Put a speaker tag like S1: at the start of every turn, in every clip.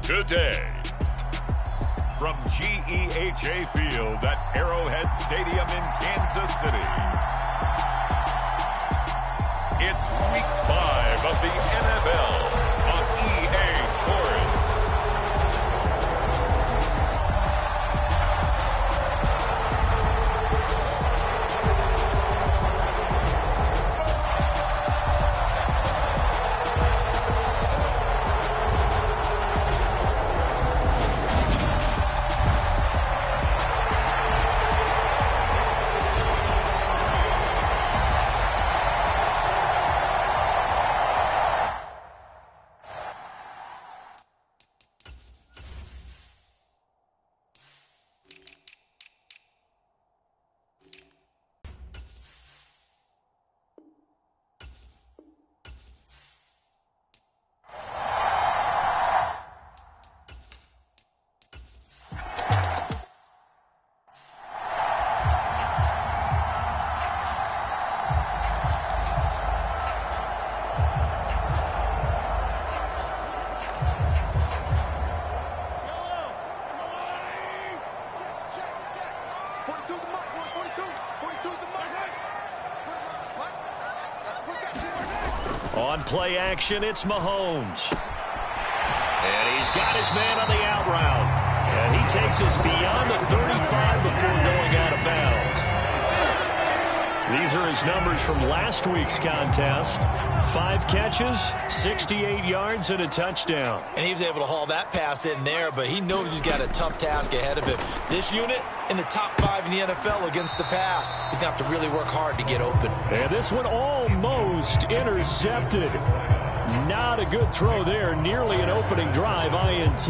S1: today. From GEHA Field at Arrowhead Stadium in Kansas City, it's Week 5 of the NFL on EA Sports.
S2: On play action, it's Mahomes. And he's got his man on the out route. And he takes us beyond the 35 before going out of bounds. These are his numbers from last week's contest. 5 catches, 68 yards, and a touchdown.
S3: And he was able to haul that pass in there, but he knows he's got a tough task ahead of him. This unit in the top 5 in the NFL against the pass. He's going to have to really work hard to get open.
S2: And this one almost intercepted. Not a good throw there. Nearly an opening drive INT.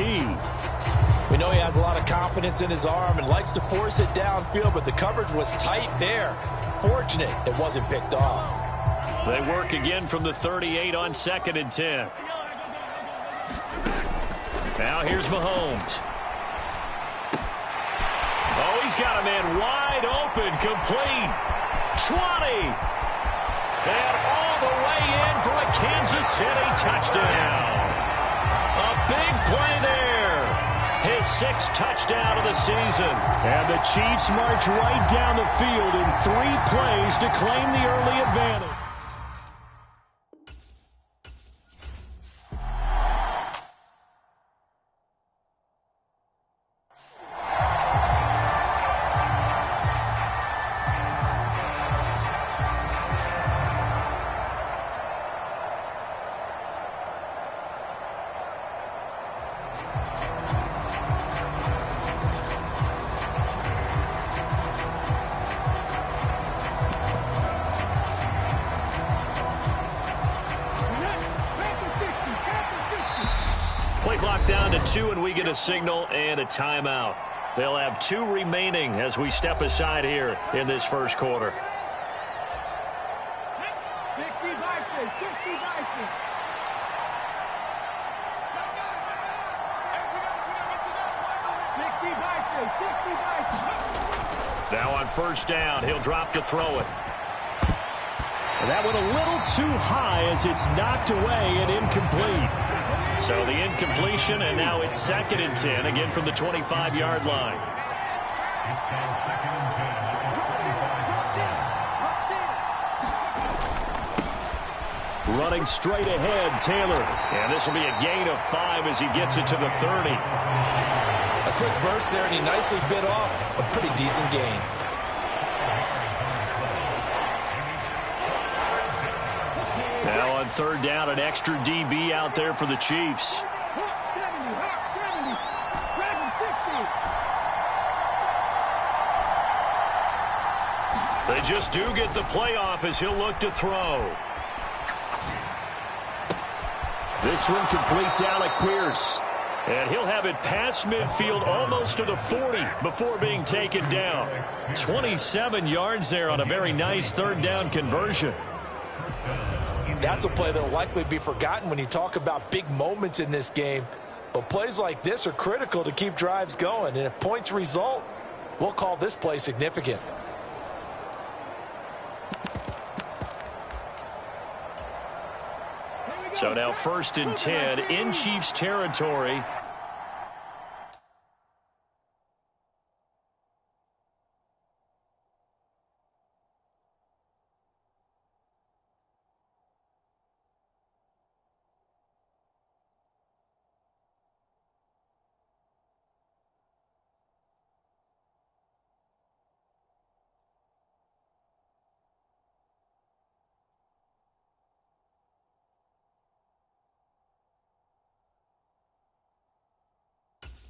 S3: We know he has a lot of confidence in his arm and likes to force it downfield, but the coverage was tight there. Fortunate it wasn't picked off.
S2: They work again from the 38 on 2nd and 10. Now here's Mahomes. Oh, he's got a man wide open, complete. 20. And all the way in for a Kansas City touchdown. A big play there. His 6th touchdown of the season. And the Chiefs march right down the field in 3 plays to claim the early advantage. Play clock down to 2, and we get a signal and a timeout. They'll have 2 remaining as we step aside here in this first quarter. Now on first down, he'll drop to throw it. And that went a little too high as it's knocked away and incomplete. So the incompletion, and now it's 2nd and 10, again from the 25-yard line. Running straight ahead, Taylor. And this will be a gain of 5 as he gets it to the 30.
S3: A quick burst there, and he nicely bit off a pretty decent gain.
S2: Now on 3rd down, an extra DB out there for the Chiefs. They just do get the playoff as he'll look to throw. This one completes Alec Pierce. And he'll have it past midfield almost to the 40 before being taken down. 27 yards there on a very nice 3rd down conversion.
S3: That's a play that will likely be forgotten when you talk about big moments in this game. But plays like this are critical to keep drives going. And if points result, we'll call this play significant.
S2: So now 1st and 10 in Chiefs territory.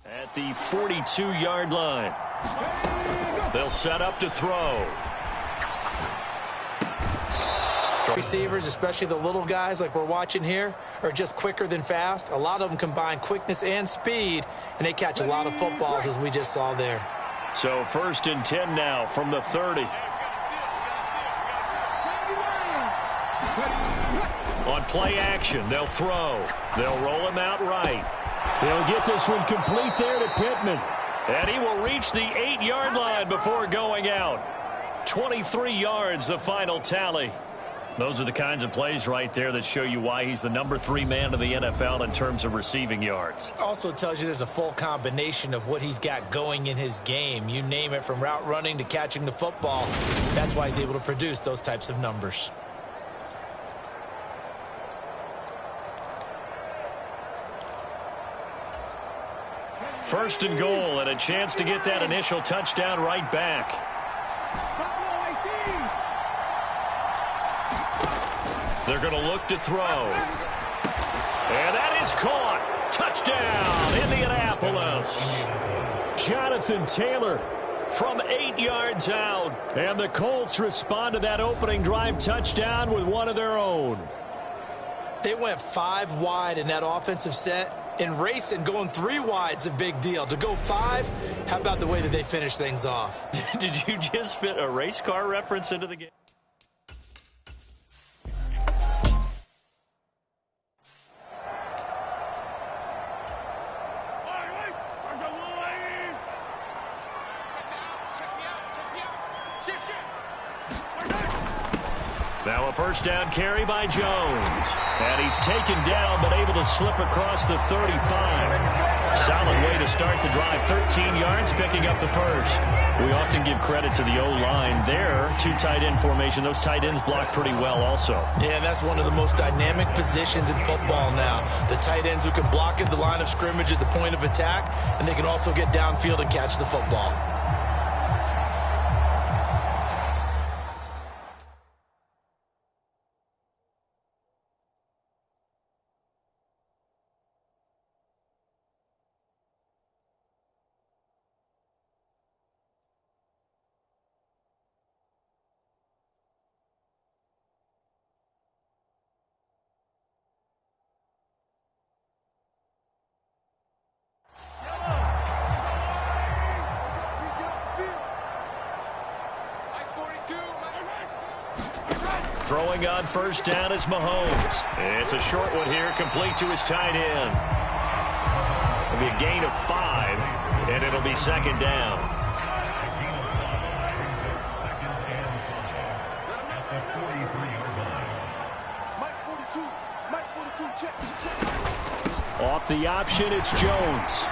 S2: At the 42-yard line. They'll set up to throw.
S3: Receivers, especially the little guys like we're watching here, are just quicker than fast. A lot of them combine quickness and speed, and they catch a lot of footballs, as we just saw there.
S2: So 1st and 10 now from the 30. On play action, they'll throw. They'll roll him out right. They'll get this one complete there to Pittman. And he will reach the 8-yard line before going out. 23 yards, the final tally. Those are the kinds of plays right there that show you why he's the number 3 man in the NFL in terms of receiving yards.
S3: Also tells you there's a full combination of what he's got going in his game. You name it, from route running to catching the football. That's why he's able to produce those types of numbers.
S2: First and goal, and a chance to get that initial touchdown right back. They're going to look to throw. And that is caught. Touchdown, Indianapolis. Jonathan Taylor from 8 yards out. And the Colts respond to that opening drive touchdown with one of their own.
S3: They went 5 wide in that offensive set. And racing, going 3 wide's a big deal. To go 5, how about the way that they finish things off?
S2: Did you just fit a race car reference into the game? Now a first down carry by Jones. And he's taken down but able to slip across the 35. Solid way to start the drive. 13 yards, picking up the first. We often give credit to the O-line there. 2 tight end formation. Those tight ends block pretty well also.
S3: Yeah, that's one of the most dynamic positions in football now. The tight ends who can block at the line of scrimmage at the point of attack, and they can also get downfield and catch the football.
S2: Throwing on first down is Mahomes. It's a short one here, complete to his tight end. It'll be a gain of 5, and it'll be second down. Off the option, it's Jones.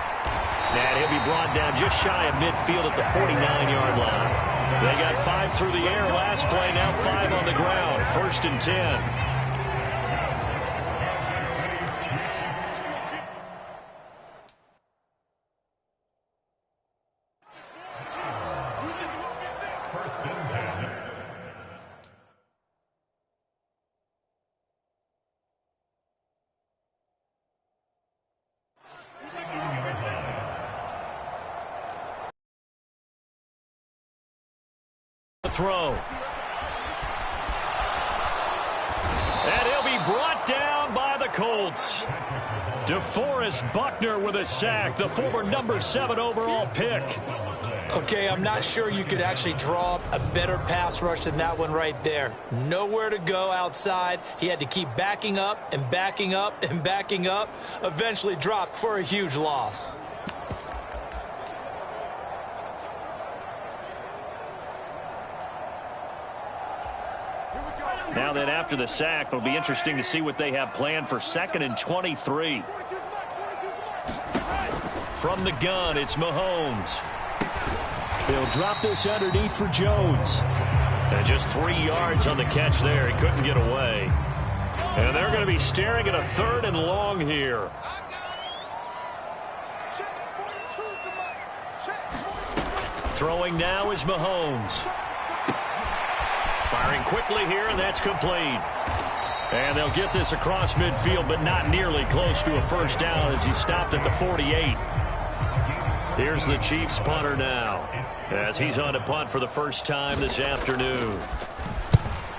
S2: And he'll be brought down just shy of midfield at the 49-yard line. They got 5 through the air last play, now 5 on the ground. 1st and 10. Throw. And he'll be brought down by the Colts. DeForest Buckner with a sack, the former number 7 overall pick.
S3: Okay, I'm not sure you could actually draw up a better pass rush than that one right there. Nowhere to go outside. He had to keep backing up and backing up and backing up. Eventually dropped for a huge loss.
S2: Now then, after the sack, it'll be interesting to see what they have planned for 2nd and 23. From the gun, it's Mahomes. They'll drop this underneath for Jones. And just 3 yards on the catch there. He couldn't get away. And they're going to be staring at a 3rd and long here. Throwing now is Mahomes. Firing quickly here, and that's complete. And they'll get this across midfield, but not nearly close to a first down as he stopped at the 48. Here's the Chiefs punter now, as he's on to punt for the first time this afternoon.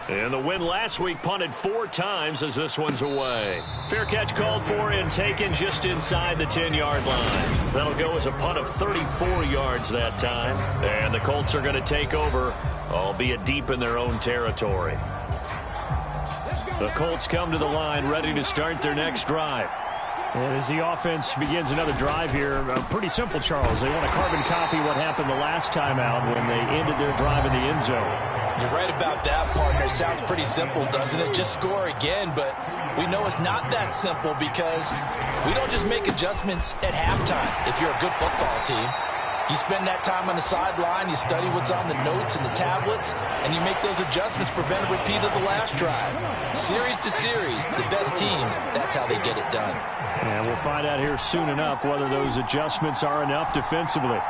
S2: And the win last week punted 4 times as this one's away. Fair catch called for and taken just inside the 10-yard line. That'll go as a punt of 34 yards that time. And the Colts are going to take over, albeit deep in their own territory. The Colts come to the line ready to start their next drive.
S4: And as the offense begins another drive here, pretty simple, Charles. They want to carbon copy what happened the last time out when they ended their drive in the end zone.
S3: You're right about that, partner. Sounds pretty simple, doesn't it? Just score again, but we know it's not that simple because we don't just make adjustments at halftime if you're a good football team. You spend that time on the sideline, you study what's on the notes and the tablets, and you make those adjustments, prevent a repeat of the last drive. Series to series, the best teams, that's how they get it done.
S4: And we'll find out here soon enough whether those adjustments are enough defensively.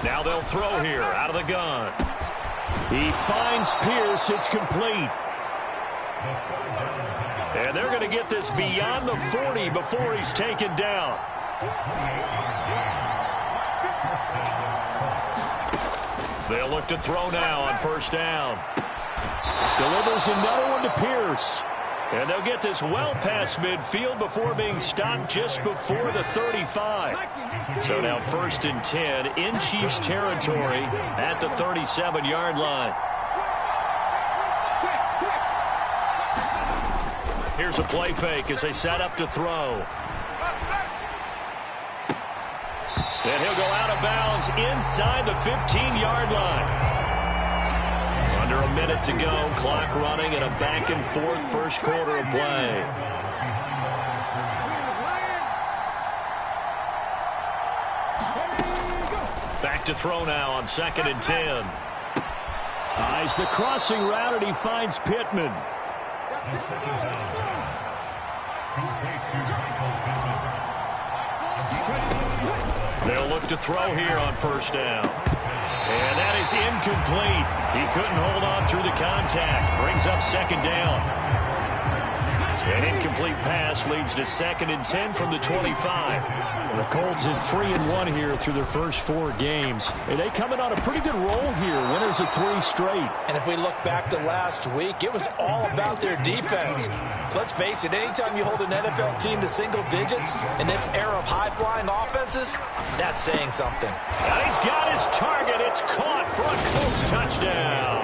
S2: Now they'll throw here out of the gun.
S4: He finds Pierce. It's complete.
S2: And they're going to get this beyond the 40 before he's taken down. They'll look to throw now on first down.
S4: Delivers another one to Pierce.
S2: And they'll get this well past midfield before being stopped just before the 35. So now 1st and 10 in Chiefs territory at the 37-yard line. Here's a play fake as they set up to throw. And he'll go out of bounds inside the 15-yard line. Under a minute to go, clock running, and a back-and-forth first quarter of play. Back to throw now on 2nd and 10.
S4: Eyes the crossing route, and he finds Pittman.
S2: They'll look to throw here on first down. And that is incomplete. He couldn't hold on through the contact. Brings up 2nd down. An incomplete pass leads to 2nd and 10 from the 25.
S4: The Colts at 3-1 here through their first 4 games. And they coming on a pretty good roll here. Winners of 3 straight.
S3: And if we look back to last week, it was all about their defense. Let's face it, anytime you hold an NFL team to single digits in this era of high-flying offenses, that's saying something.
S2: And he's got his target. It's caught for a Colts touchdown.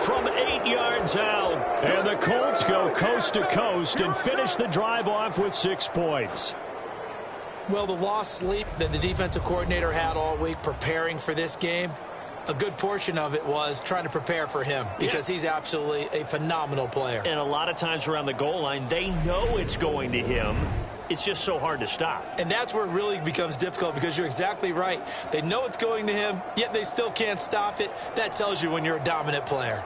S2: From 8 yards out.
S4: And the Colts go coast to coast and finish the drive off with 6 points.
S3: Well, the lost sleep that the defensive coordinator had all week preparing for this game, a good portion of it was trying to prepare for him because he's absolutely a phenomenal player.
S2: And a lot of times around the goal line, they know it's going to him. It's just so hard to stop.
S3: And that's where it really becomes difficult because you're exactly right. They know it's going to him, yet they still can't stop it. That tells you when you're a dominant player.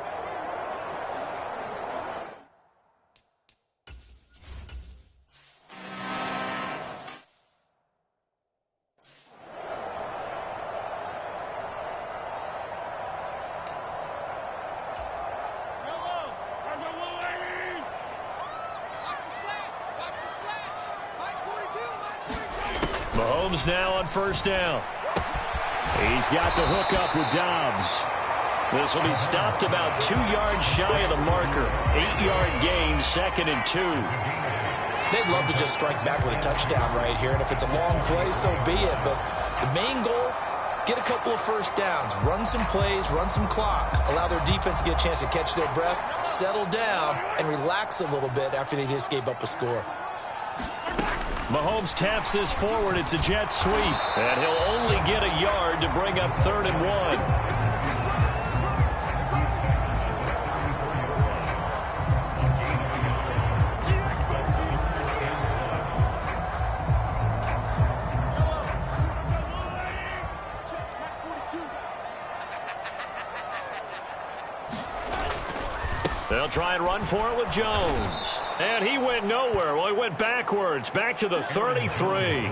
S2: Mahomes now on first down.
S4: He's got the hook up with Dobbs.
S2: This will be stopped about 2 yards shy of the marker. 8-yard gain, 2nd and 2.
S3: They'd love to just strike back with a touchdown right here, and if it's a long play, so be it. But the main goal, get a couple of first downs, run some plays, run some clock, allow their defense to get a chance to catch their breath, settle down, and relax a little bit after they just gave up a score.
S2: Mahomes taps this forward. It's a jet sweep. And he'll only get a yard to bring up 3rd and 1. They'll try and run for it with Jones. And he went nowhere. Well, he went backwards, back to the 33.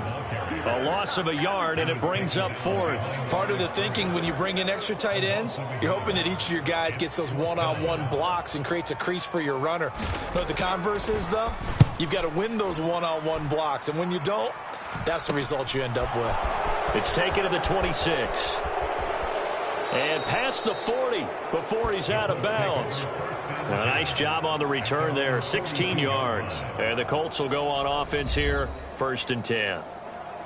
S2: A loss of a yard, and it brings up 4th.
S3: Part of the thinking when you bring in extra tight ends, you're hoping that each of your guys gets those one-on-one blocks and creates a crease for your runner. You know what the converse is, though? You've got to win those one-on-one blocks, and when you don't, that's the result you end up with.
S2: It's taken to the 26. And past the 40 before he's out of bounds. A nice job on the return there, 16 yards. And the Colts will go on offense here, 1st and 10.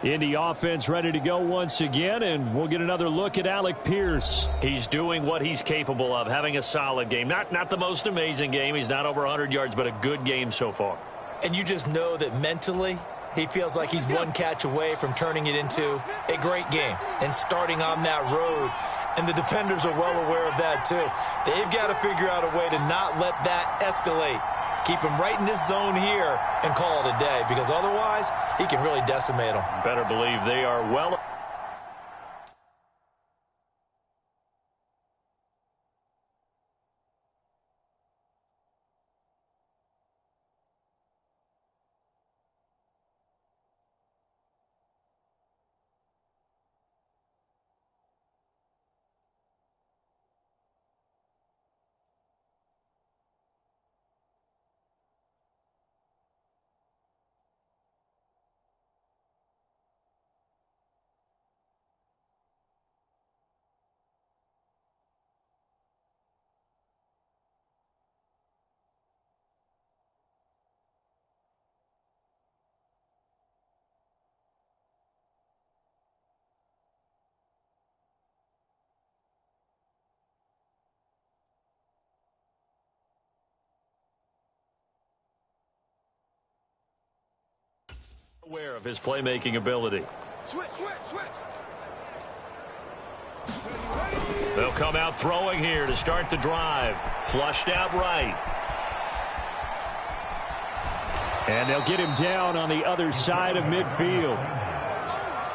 S4: Indy offense ready to go once again, and we'll get another look at Alec Pierce.
S2: He's doing what he's capable of, having a solid game. Not the most amazing game. He's not over 100 yards, but a good game so far.
S3: And you just know that mentally, he feels like he's one catch away from turning it into a great game and starting on that road. And the defenders are well aware of that, too. They've got to figure out a way to not let that escalate. Keep him right in this zone here and call it a day, because otherwise he can really decimate them.
S2: Better believe they are well. Aware of his playmaking ability.
S5: Switch.
S2: They'll come out throwing here to start the drive. Flushed out right.
S4: And they'll get him down on the other side of midfield.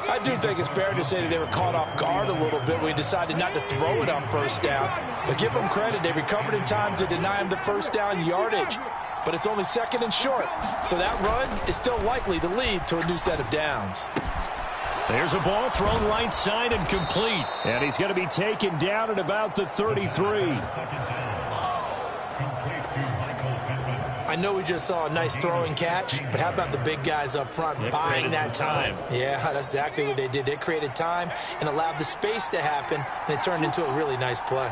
S3: I do think it's fair to say that they were caught off guard a little bit when he decided not to throw it on 1st down. But give them credit. They recovered in time to deny him the 1st down yardage. But it's only 2nd and short. So that run is still likely to lead to a new set of downs.
S2: There's a ball thrown right side and complete.
S4: And he's going to be taken down at about the 33.
S3: I know we just saw a nice throwing catch, but how about the big guys up front buying that time? Yeah, that's exactly what they did. They created time and allowed the space to happen, and it turned into a really nice play.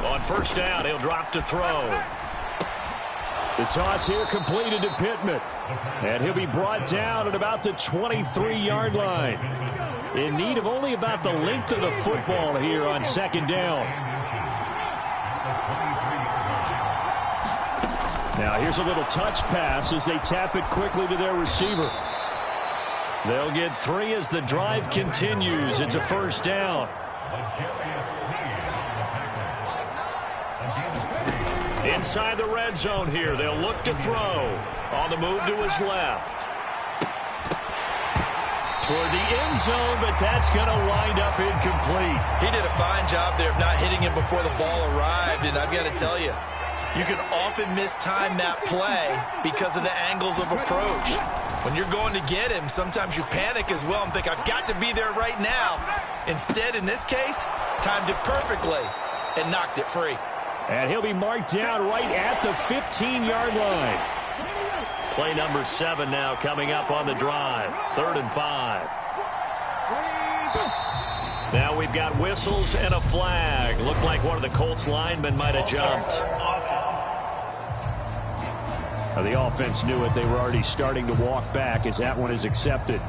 S2: On 1st down, he'll drop to throw.
S4: The toss here completed to Pittman. And he'll be brought down at about the 23-yard line. In need of only about the length of the football here on 2nd down. Now here's a little touch pass as they tap it quickly to their receiver.
S2: They'll get 3 as the drive continues. It's a 1st down. Inside the red zone here. They'll look to throw. On the move to his left. Toward the end zone, but that's going to wind up incomplete.
S3: He did a fine job there of not hitting him before the ball arrived, and I've got to tell you, you can often mistime that play because of the angles of approach. When you're going to get him, sometimes you panic as well and think, I've got to be there right now. Instead, in this case, timed it perfectly and knocked it free.
S4: And he'll be marked down right at the 15-yard line.
S2: Play number 7 now coming up on the drive. 3rd and 5. Now we've got whistles and a flag. Looked like one of the Colts linemen might have jumped.
S4: Now the offense knew it. They were already starting to walk back as that one is accepted.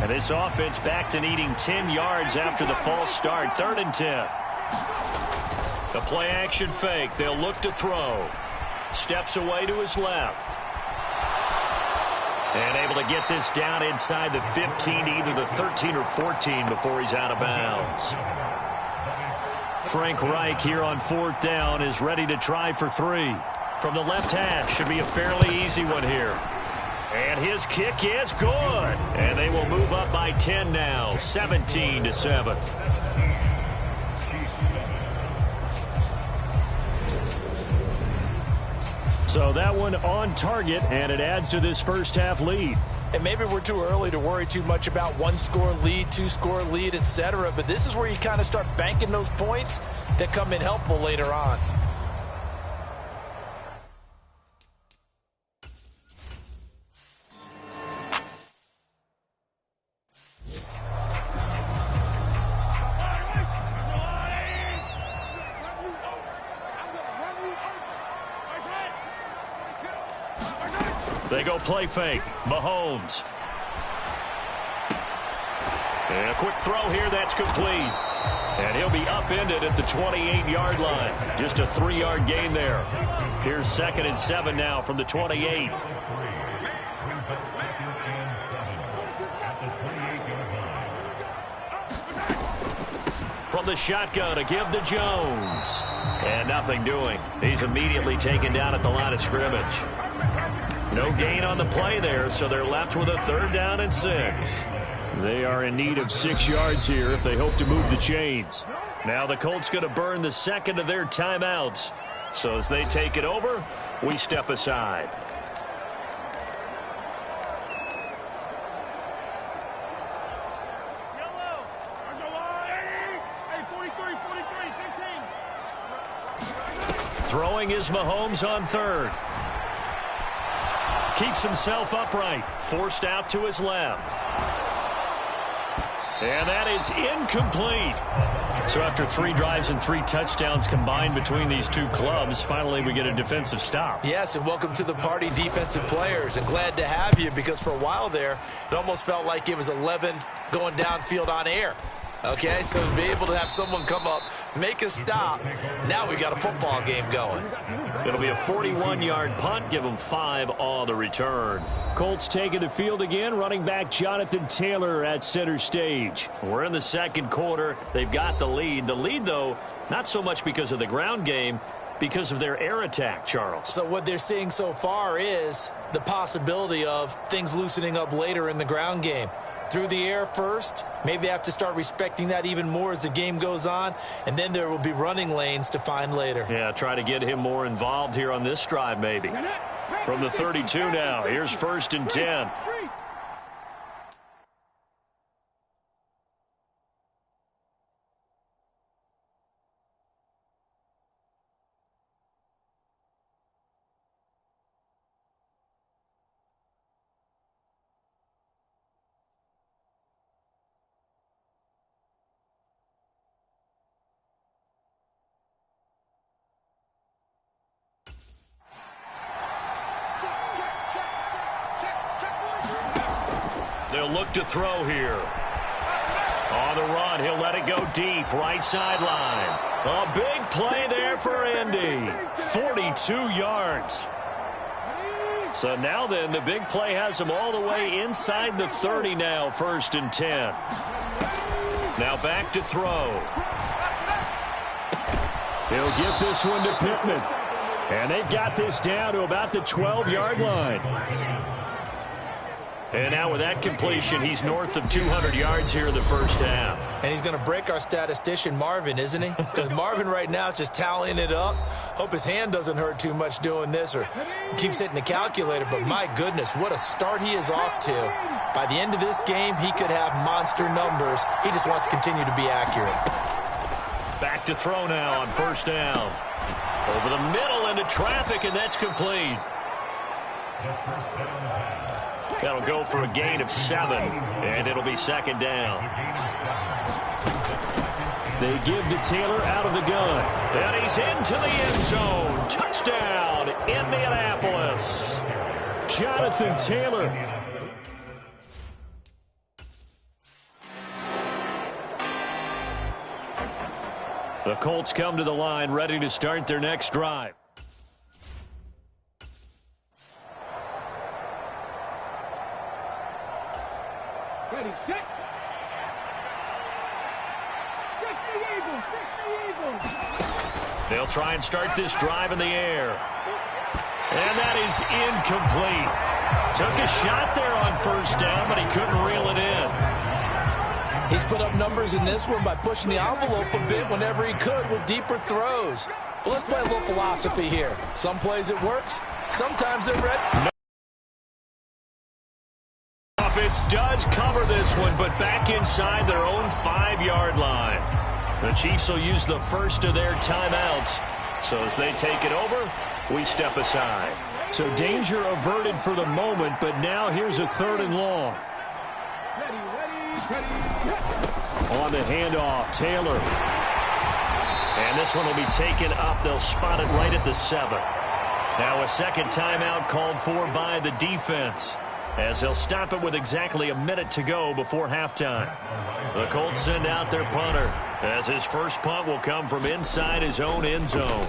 S2: And this offense back to needing 10 yards after the false start. 3rd and 10. The play action fake. They'll look to throw. Steps away to his left. And able to get this down inside the 15 to either the 13 or 14 before he's out of bounds. Frank Reich here on 4th down is ready to try for 3. From the left hash, should be a fairly easy one here. And his kick is good. And they will move up by 10 now, 17-7.
S4: So that one on target, and it adds to this first half lead.
S3: And maybe we're too early to worry too much about 1-score lead, 2-score lead, etc. But this is where you kind of start banking those points that come in helpful later on.
S2: They go play fake. Mahomes. And a quick throw here. That's complete. And he'll be upended at the 28-yard line. Just a 3-yard gain there. Here's 2nd and 7 now from the 28. From the shotgun, a give to Jones. And nothing doing. He's immediately taken down at the line of scrimmage. No gain on the play there, so they're left with a 3rd down and 6.
S4: They are in need of 6 yards here if they hope to move the chains.
S2: Now the Colts going to burn the 2nd of their timeouts. So as they take it over, we step aside. Throwing is Mahomes on 3rd. Keeps himself upright. Forced out to his left. And that is incomplete. So after 3 drives and 3 touchdowns combined between these two clubs, finally we get a defensive stop.
S3: Yes, and welcome to the party, defensive players. And glad to have you, because for a while there, it almost felt like it was 11 going downfield on air. Okay, so to be able to have someone come up, make a stop, now we got a football game going.
S2: It'll be a 41-yard punt, give them 5 on the return.
S4: Colts taking the field again, running back Jonathan Taylor at center stage.
S2: We're in the 2nd quarter. They've got the lead. The lead, though, not so much because of the ground game, because of their air attack, Charles.
S3: So what they're seeing so far is the possibility of things loosening up later in the ground game. Through the air first, maybe they have to start respecting that even more as the game goes on, and then there will be running lanes to find later.
S2: Yeah, try to get him more involved here on this drive maybe. From the 32 now, here's 1st and 10. They'll look to throw here. On the run, he'll let it go deep, right sideline. A big play there for Indy. 42 yards. So now then, the big play has him all the way inside the 30 now, 1st and 10. Now back to throw.
S4: He'll give this one to Pittman. And they've got this down to about the 12-yard line.
S2: And now with that completion, he's north of 200 yards here in the first half.
S3: And he's going to break our statistician, Marvin, isn't he? Because Marvin right now is just tallying it up. Hope his hand doesn't hurt too much doing this or keeps hitting the calculator. But my goodness, what a start he is off to. By the end of this game, he could have monster numbers. He just wants to continue to be accurate.
S2: Back to throw now on 1st down. Over the middle into traffic, and that's complete. That'll go for a gain of 7, and it'll be 2nd down.
S4: They give to Taylor out of the gun.
S2: And he's into the end zone. Touchdown, Indianapolis.
S4: Jonathan Taylor.
S2: The Colts come to the line, ready to start their next drive.
S5: Ready, set.
S2: They'll try and start this drive in the air. And that is incomplete. Took a shot there on 1st down, but he couldn't reel it in.
S3: He's put up numbers in this one by pushing the envelope a bit whenever he could with deeper throws. But let's play a little philosophy here. Some plays it works, sometimes they're red.
S2: Offense does cover this one, but back inside their own 5-yard line. The Chiefs will use the first of their timeouts. So as they take it over, we step aside.
S4: So danger averted for the moment, but now here's a 3rd and long. On the handoff, Taylor.
S2: And this one will be taken up. They'll spot it right at the 7. Now a second timeout called for by the defense, as they'll stop it with exactly a minute to go before halftime. The Colts send out their punter, as his first punt will come from inside his own end zone.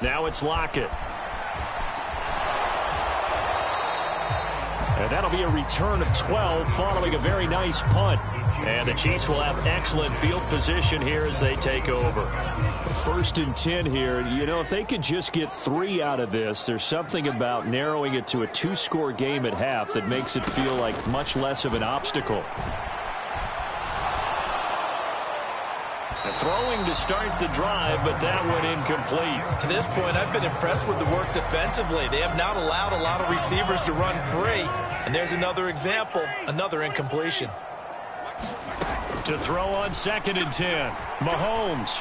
S2: Now it's Lockett. And that'll be a return of 12 following a very nice punt. And the Chiefs will have excellent field position here as they take over.
S4: 1st and 10 here. You know, if they could just get 3 out of this, there's something about narrowing it to a 2-score game at half that makes it feel like much less of an obstacle.
S2: Throwing to start the drive, but that went incomplete.
S3: To this point, I've been impressed with the work defensively. They have not allowed a lot of receivers to run free. And there's another example, another incompletion.
S2: To throw on 2nd and 10, Mahomes.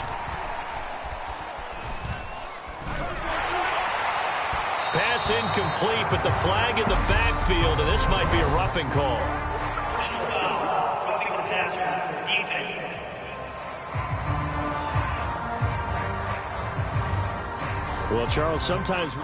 S2: Pass incomplete, but the flag in the backfield, and this might be a roughing call.
S4: Well, Charles, sometimes...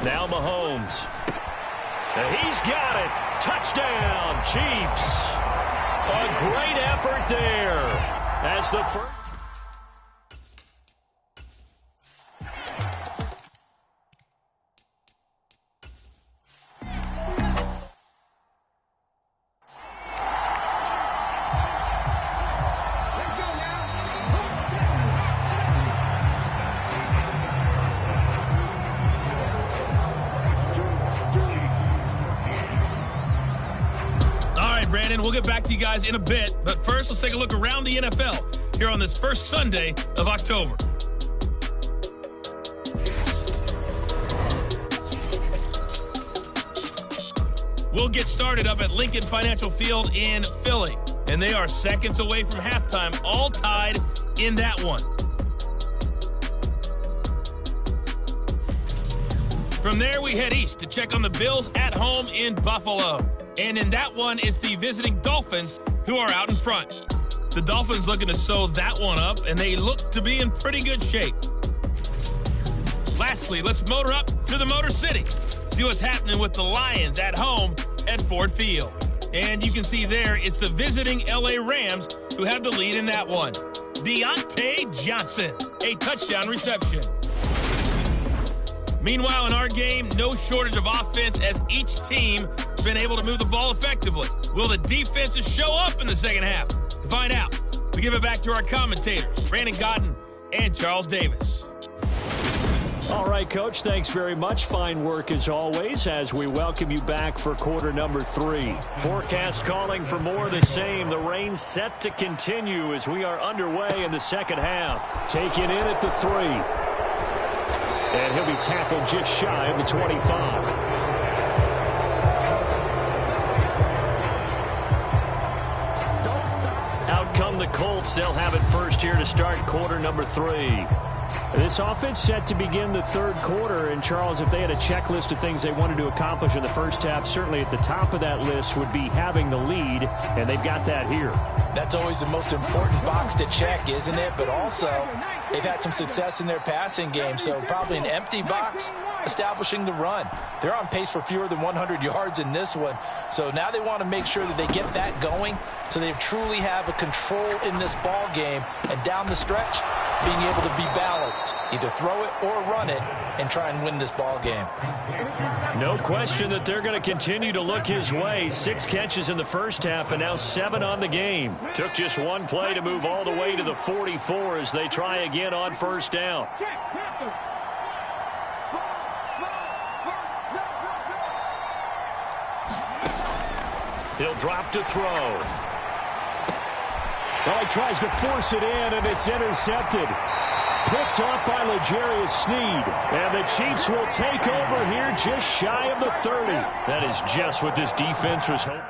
S2: Now Mahomes. He's got it. Touchdown, Chiefs. A great effort there. As the first...
S6: We'll get back to you guys in a bit, but first let's take a look around the NFL here on this first Sunday of October. We'll get started up at Lincoln Financial Field in Philly, and they are seconds away from halftime, all tied in that one. From there, we head east to check on the Bills at home in Buffalo. And in that one, it's the visiting Dolphins who are out in front. The Dolphins looking to sew that one up, and they look to be in pretty good shape. Lastly, let's motor up to the Motor City. See what's happening with the Lions at home at Ford Field. And you can see there, it's the visiting LA Rams who have the lead in that one. Deontay Johnson, a touchdown reception. Meanwhile, in our game, no shortage of offense as each team has been able to move the ball effectively. Will the defenses show up in the second half? To find out, we give it back to our commentators, Brandon Godden and Charles Davis.
S4: All right, Coach, thanks very much. Fine work as always as we welcome you back for quarter number 3.
S2: Forecast calling for more of the same. The rain set to continue as we are underway in the second half.
S4: Taken in at the 3. And he'll be tackled just shy of the 25.
S2: Out come the Colts. They'll have it first here to start quarter number 3.
S4: This offense set to begin the third quarter. And, Charles, if they had a checklist of things they wanted to accomplish in the first half, certainly at the top of that list would be having the lead, and they've got that here.
S3: That's always the most important box to check, isn't it? But also, they've had some success in their passing game, so probably an empty box establishing the run. They're on pace for fewer than 100 yards in this one, so now they want to make sure that they get that going so they truly have a control in this ball game, and down the stretch, being able to be balanced, either throw it or run it, and try and win this ball game.
S2: No question that they're going to continue to look his way. 6 catches in the first half and now 7 on the game. Took just one play to move all the way to the 44 as they try again on first down. He'll drop to throw.
S4: Well, he tries to force it in, and it's intercepted. Picked off by L'Jarius Sneed. And the Chiefs will take over here just shy of the 30.
S2: That is just what this defense was hoping.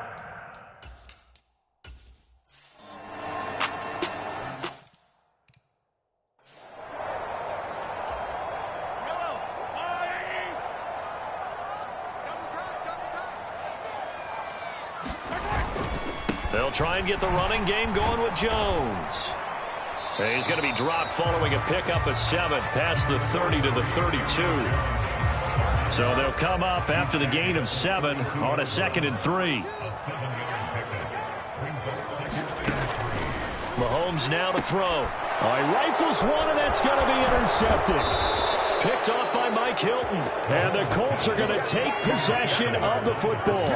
S4: They'll try and get the running game going with Jones. He's going to be dropped following a pickup of 7 past the 30 to the 32. So they'll come up after the gain of 7 on a 2nd and 3. Mahomes now to throw. He rifles one, and that's going to be intercepted. Picked off by Mike Hilton. And the Colts are going to take possession of the football.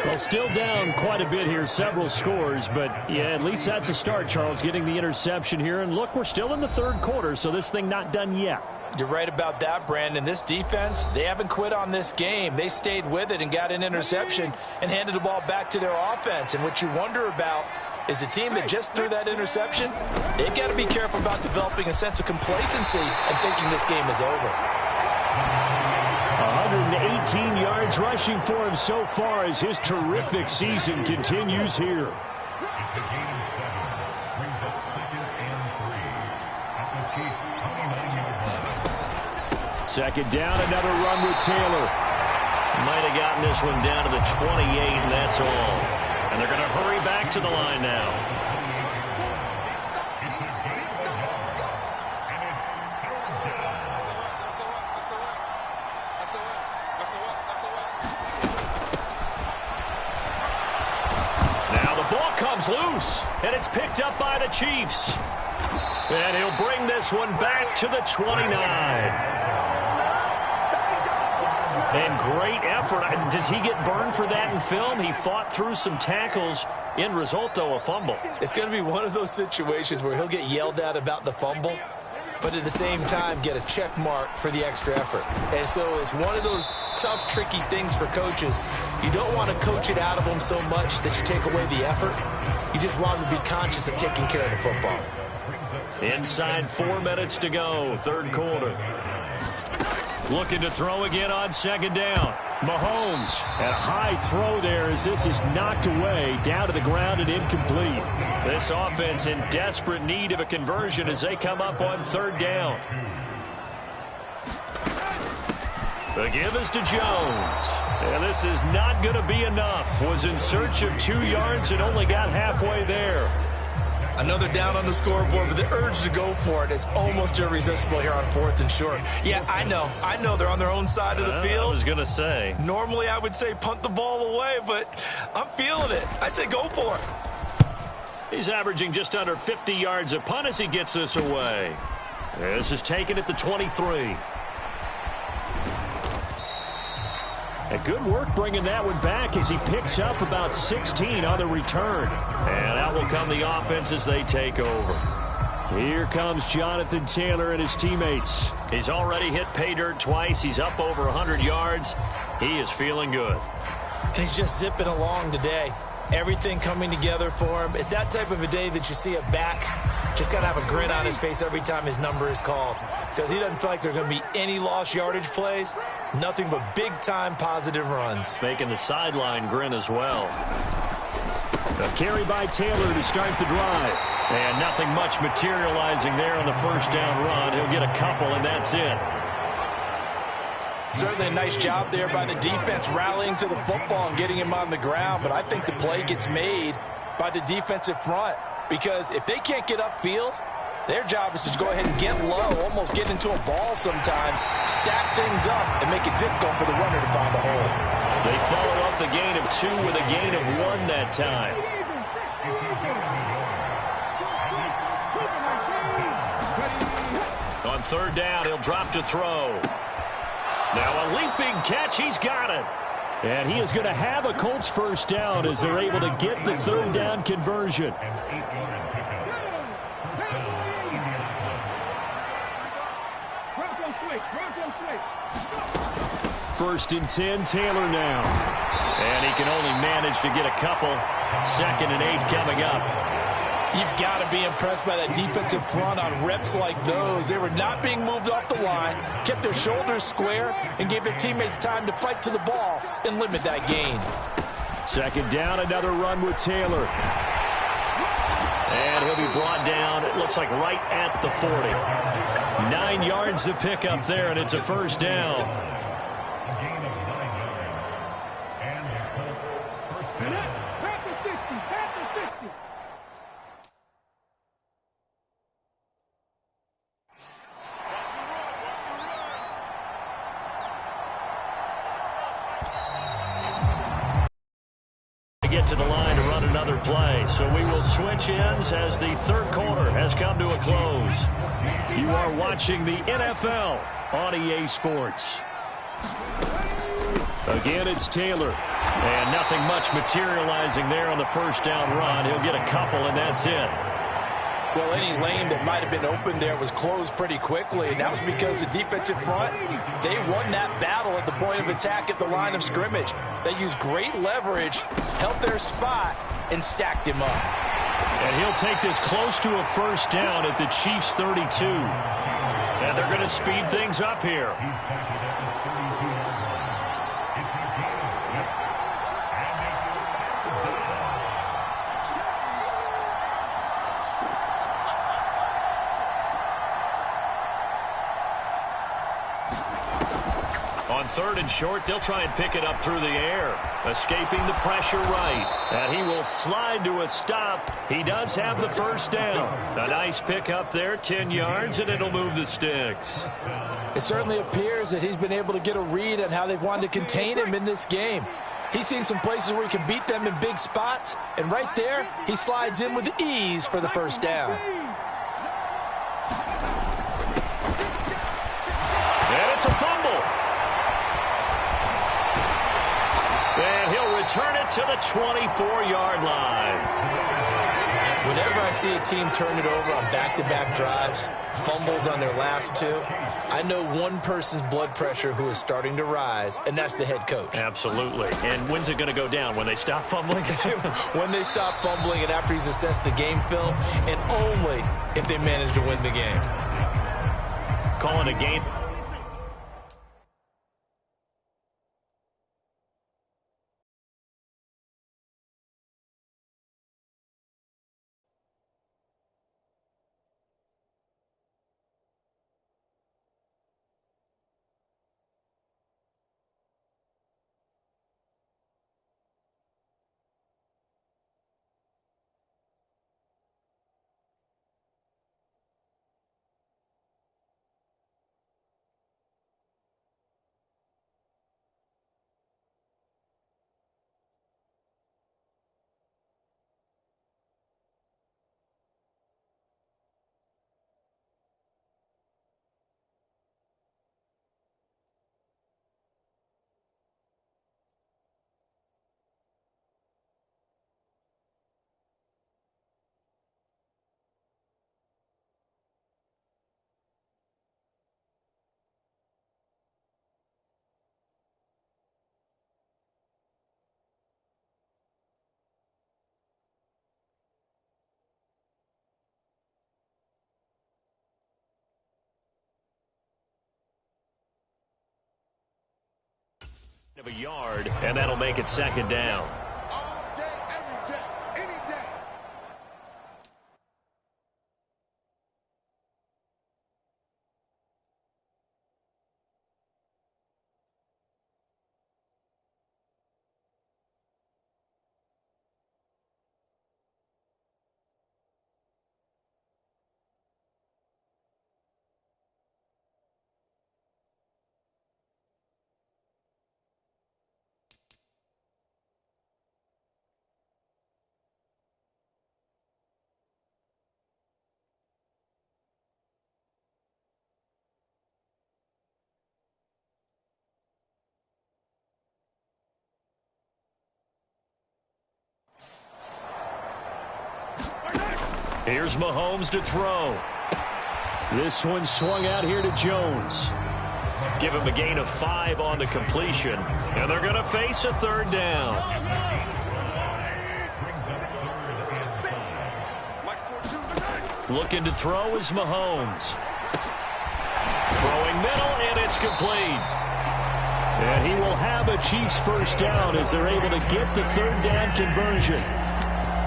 S4: Well, still down quite a bit here, several scores. But, yeah, at least that's a start, Charles, getting the interception here. And, look, we're still in the 3rd quarter, so this thing not done yet.
S3: You're right about that, Brandon. This defense, they haven't quit on this game. They stayed with it and got an interception and handed the ball back to their offense. And what you wonder about is the team that just threw that interception, they've got to be careful about developing a sense of complacency and thinking this game is over.
S4: 118 yards rushing for him so far as his terrific season continues here. Second down, another run with Taylor. Might have gotten this one down to the 28, and that's all. And they're going to hurry back to the line now. Now the ball comes loose, and it's picked up by the Chiefs. And he'll bring this one back to the 29. And great effort. Does he get burned for that in film? He fought through some tackles. End result, though, a fumble.
S3: It's going to be one of those situations where he'll get yelled at about the fumble, but at the same time get a check mark for the extra effort. And so it's one of those tough, tricky things for coaches. You don't want to coach it out of them so much that you take away the effort. You just want them to be conscious of taking care of the football.
S4: Inside 4 minutes to go, 3rd quarter. Looking to throw again on 2nd down. Mahomes, and a high throw there as this is knocked away, down to the ground and incomplete. This offense in desperate need of a conversion as they come up on 3rd down. The give is to Jones. And this is not going to be enough. Was in search of 2 yards and only got halfway there.
S3: Another down on the scoreboard, but the urge to go for it is almost irresistible here on 4th and short. Yeah, I know they're on their own side of the field.
S4: I was going to say.
S3: Normally I would say punt the ball away, but I'm feeling it. I say go for it.
S4: He's averaging just under 50 yards a punt as he gets this away. This is taken at the 23. And good work bringing that one back as he picks up about 16 on the return. And out will come the offense as they take over. Here comes Jonathan Taylor and his teammates. He's already hit pay dirt twice. He's up over 100 yards. He is feeling good.
S3: And he's just zipping along today. Everything coming together for him. It's that type of a day that you see a back just kind of have a grin on his face every time his number is called. Because he doesn't feel like there's going to be any lost yardage plays. Nothing but big-time positive runs.
S4: Making the sideline grin as well. A carry by Taylor to start the drive. And nothing much materializing there on the 1st down run. He'll get a couple, and that's it.
S3: Certainly a nice job there by the defense rallying to the football and getting him on the ground. But I think the play gets made by the defensive front. Because if they can't get upfield, their job is to go ahead and get low, almost get into a ball sometimes, stack things up, and make it difficult for the runner to find a hole.
S4: They followed up the gain of 2 with a gain of 1 that time. On 3rd down, he'll drop to throw. Now a leaping catch, he's got it. And he is going to have a Colts 1st down as they're able to get the 3rd down conversion. First and 10, Taylor now. And he can only manage to get a couple. 2nd and 8 coming up.
S3: You've got to be impressed by that defensive front on reps like those. They were not being moved off the line, kept their shoulders square, and gave their teammates time to fight to the ball and limit that gain.
S4: 2nd down, another run with Taylor. And he'll be brought down, it looks like right at the 40. 9 yards to pick up there, and it's a 1st down. to the line to run another play. So we will switch ends as the third quarter has come to a close. You are watching the NFL on EA Sports. Again, it's Taylor. And nothing much materializing there on the first down run. He'll get a couple, and that's it.
S3: Well, any lane that might have been open there was closed pretty quickly, and that was because the defensive front, they won that battle at the point of attack at the line of scrimmage. They used great leverage, held their spot, and stacked him up.
S4: And he'll take this close to a first down at the Chiefs' 32. And they're going to speed things up here. On third and short, they'll try and pick it up through the air. Escaping the pressure right. And he will slide to a stop. He does have the first down. A nice pick up there, 10 yards, and it'll move the sticks.
S3: It certainly appears that he's been able to get a read on how they've wanted to contain him in this game. He's seen some places where he can beat them in big spots, and right there, he slides in with ease for the first down.
S4: And it's a fumble. And he'll return it to the 24-yard line.
S3: Whenever I see a team turn it over on back-to-back drives, fumbles on their last two, I know one person's blood pressure who is starting to rise, and that's the head coach.
S4: Absolutely. And when's it going to go down? When they stop fumbling?
S3: When they stop fumbling and after he's assessed the game film, and only if they manage to win the game.
S4: Calling a game. Of a yard, and that'll make it second down.
S5: All day, every day, any day.
S4: Here's Mahomes to throw. This one swung out here to Jones. Give him a gain of 5 on the completion. And they're going to face a third down. Looking to throw is Mahomes. Throwing middle, and it's complete. And he will have a Chiefs first down as they're able to get the third down conversion.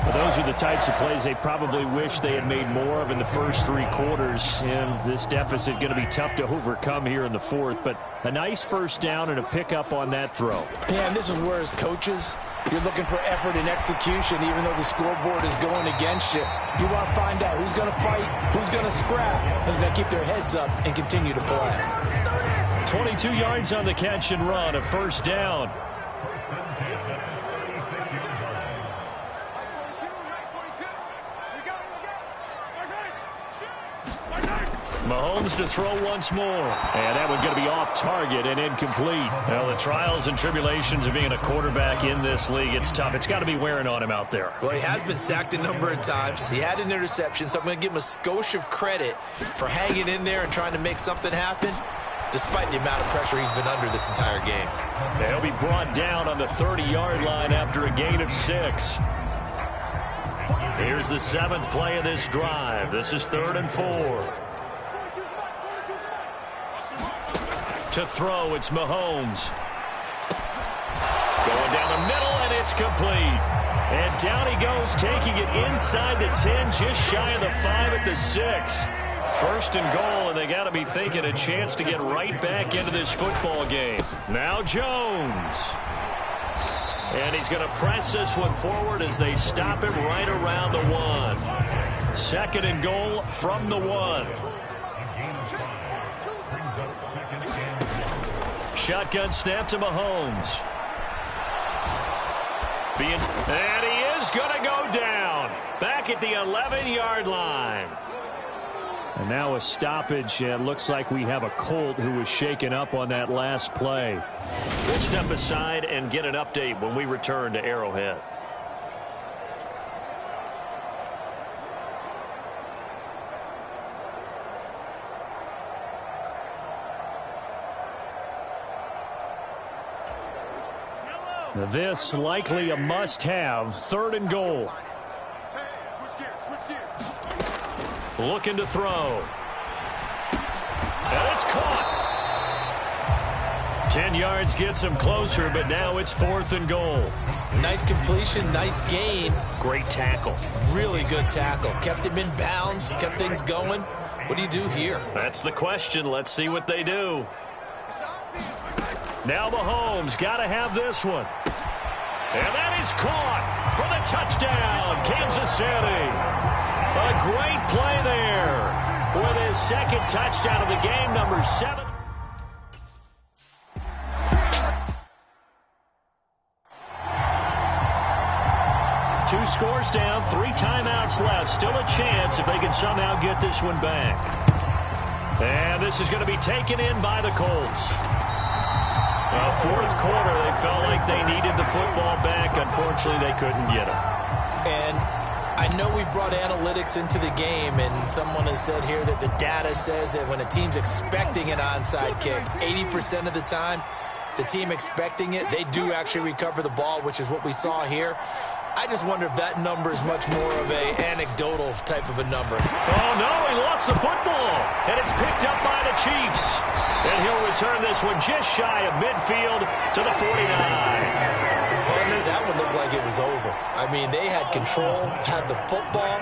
S4: Well, those are the types of plays they probably wish they had made more of in the first 3 quarters. And this deficit going to be tough to overcome here in the fourth. But a nice first down and a pickup on that throw.
S3: Yeah, and this is where as coaches, you're looking for effort and execution, even though the scoreboard is going against you. You want to find out who's going to fight, who's going to scrap, who's going to keep their heads up and continue to play.
S4: 22 yards on the catch and run, a first down. Mahomes to throw once more. And that one going to be off target and incomplete. Well, the trials and tribulations of being a quarterback in this league, it's tough. It's got to be wearing on him out there.
S3: Well, he has been sacked a number of times. He had an interception, so I'm going to give him a skosh of credit for hanging in there and trying to make something happen, despite the amount of pressure he's been under this entire game.
S4: He'll be brought down on the 30-yard line after a gain of 6. Here's the 7th play of this drive. This is 3rd and 4. To throw, it's Mahomes. Going down the middle, and it's complete. And down he goes, taking it inside the 10, just shy of the 5 at the 6. 1st and goal, and they got to be thinking a chance to get right back into this football game. Now Jones. And he's going to press this one forward as they stop him right around the 1. 2nd and goal from the 1. Shotgun snap to Mahomes. And he is going to go down. Back at the 11-yard line. And now a stoppage. It looks like we have a Colt who was shaken up on that last play. We'll step aside and get an update when we return to Arrowhead. This likely a must-have. 3rd and goal. Looking to throw. And it's caught. 10 yards gets him closer, but now it's 4th and goal.
S3: Nice completion, nice gain.
S4: Great tackle.
S3: Really good tackle. Kept him in bounds, kept things going. What do you do here?
S4: That's the question. Let's see what they do. Now Mahomes got to have this one. And that is caught for the touchdown, Kansas City. A great play there with his 2nd touchdown of the game, number 7. Two scores down, 3 timeouts left. Still a chance if they can somehow get this one back. And this is going to be taken in by the Colts. 4th quarter, they felt like they needed the football back. Unfortunately, they couldn't get it.
S3: And I know we brought analytics into the game, and someone has said here that the data says that when a team's expecting an onside kick, 80% of the time, the team expecting it, they do actually recover the ball, which is what we saw here. I just wonder if that number is much more of an anecdotal type of a number.
S4: Oh, no, he lost the football, and it's picked up by the Chiefs. And he'll return this one just shy of midfield to the 49.
S3: Partner, that one looked like it was over. I mean, they had control, had the football,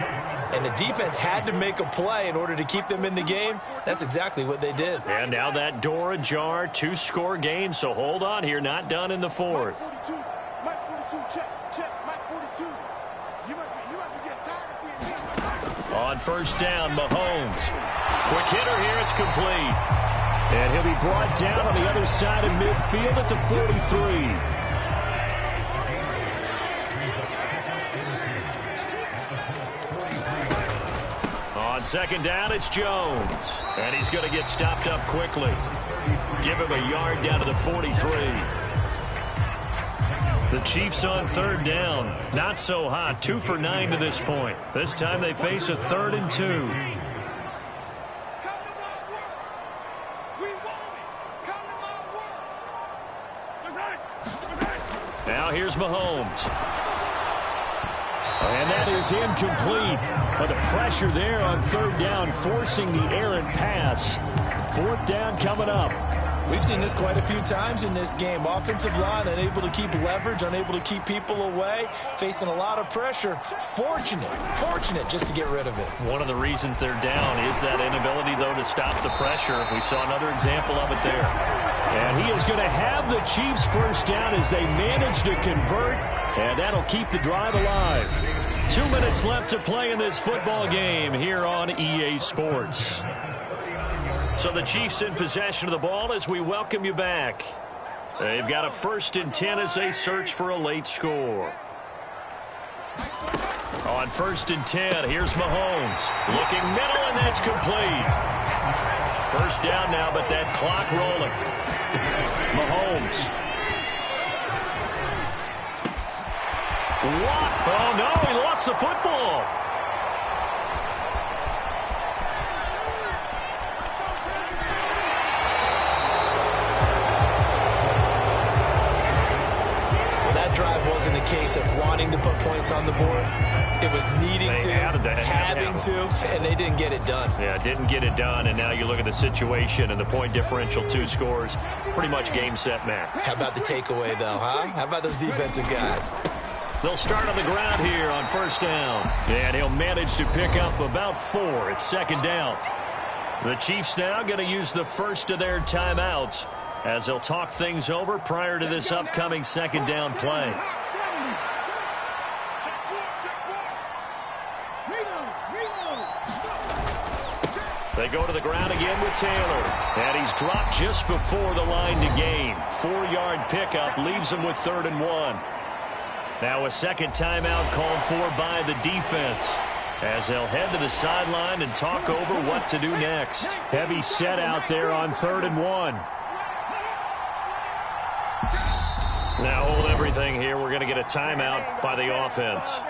S3: and the defense had to make a play in order to keep them in the game. That's exactly what they did.
S4: And now that door ajar, 2-score game, so hold on here, not done in the 4th. On 1st down, Mahomes. Quick hitter here, it's complete. And he'll be brought down on the other side of midfield at the 43. On 2nd down, it's Jones. And he's going to get stopped up quickly. Give him a yard down to the 43. The Chiefs on 3rd down. Not so hot. 2 for 9 to this point. This time they face a 3rd and 2. Now here's Mahomes. And that is incomplete. But the pressure there on 3rd down, forcing the errant pass. 4th down coming up.
S3: We've seen this quite a few times in this game. Offensive line unable to keep leverage, unable to keep people away, facing a lot of pressure. Fortunate just to get rid of it.
S4: One of the reasons they're down is that inability, though, to stop the pressure. We saw another example of it there. And he is going to have the Chiefs 1st down as they manage to convert, and that'll keep the drive alive. 2 minutes left to play in this football game here on EA Sports. So the Chiefs in possession of the ball as we welcome you back. They've got a 1st and 10 as they search for a late score. On 1st and 10, here's Mahomes. Looking middle, and that's complete. First down now, but that clock rolling. Mahomes. What? Oh, no, he lost the football.
S3: Well, that drive wasn't a case of wanting to put points on the board. It was needing having to, and they didn't get it done.
S4: Yeah, didn't get it done, and now you look at the situation and the point differential, 2 scores, pretty much game, set, match.
S3: How about the takeaway, though, huh? How about those defensive guys?
S4: They'll start on the ground here on first down. And he'll manage to pick up about 4. It's second down. The Chiefs now going to use the first of their timeouts as they'll talk things over prior to this upcoming second down play. They go to the ground again with Taylor. And he's dropped just before the line to gain. 4-yard pickup leaves him with 3rd and 1. Now a second timeout called for by the defense as they'll head to the sideline and talk over what to do next. Heavy set out there on 3rd and 1. Now hold everything here. We're going to get a timeout by the offense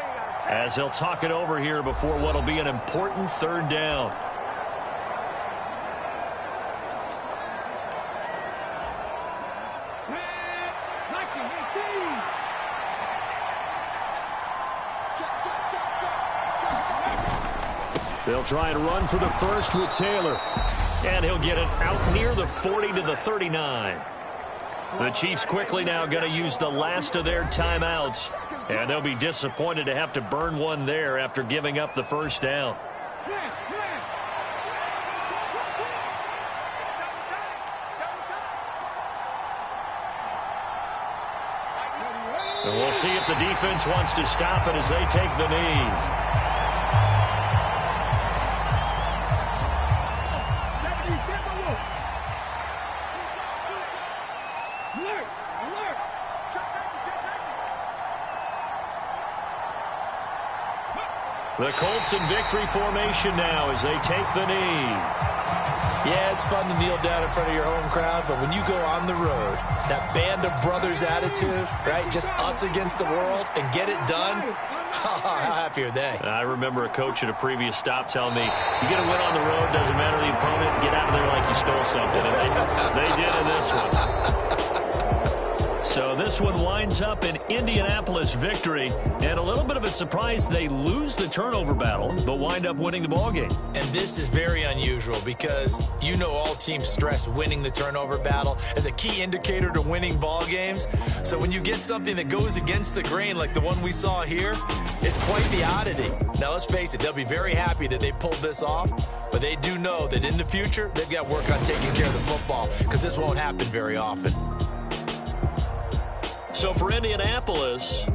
S4: as they'll talk it over here before what will be an important 3rd down. They'll try and run for the first with Taylor. And he'll get it out near the 40 to the 39. The Chiefs quickly now going to use the last of their timeouts. And they'll be disappointed to have to burn one there after giving up the first down. And we'll see if the defense wants to stop it as they take the knee. The Colts in victory formation now as they take the knee.
S3: Yeah, it's fun to kneel down in front of your home crowd, but when you go on the road, that band of brothers attitude, right, just us against the world, and get it done, how happy are they?
S4: I remember a coach at a previous stop telling me, you get a win on the road, doesn't matter the opponent, get out of there like you stole something. And they did in this one. So this one winds up in Indianapolis victory, and a little bit of a surprise they lose the turnover battle, but wind up winning the ballgame.
S3: And this is very unusual because you know all teams stress winning the turnover battle as a key indicator to winning ball games. So when you get something that goes against the grain like the one we saw here, it's quite the oddity. Now let's face it, they'll be very happy that they pulled this off, but they do know that in the future they've got work on taking care of the football because this won't happen very often.
S4: So for Indianapolis,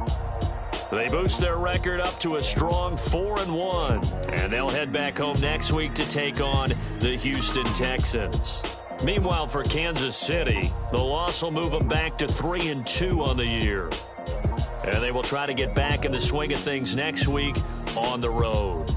S4: they boost their record up to a strong 4-1, and they'll head back home next week to take on the Houston Texans. Meanwhile, for Kansas City, the loss will move them back to 3-2 on the year. And they will try to get back in the swing of things next week on the road.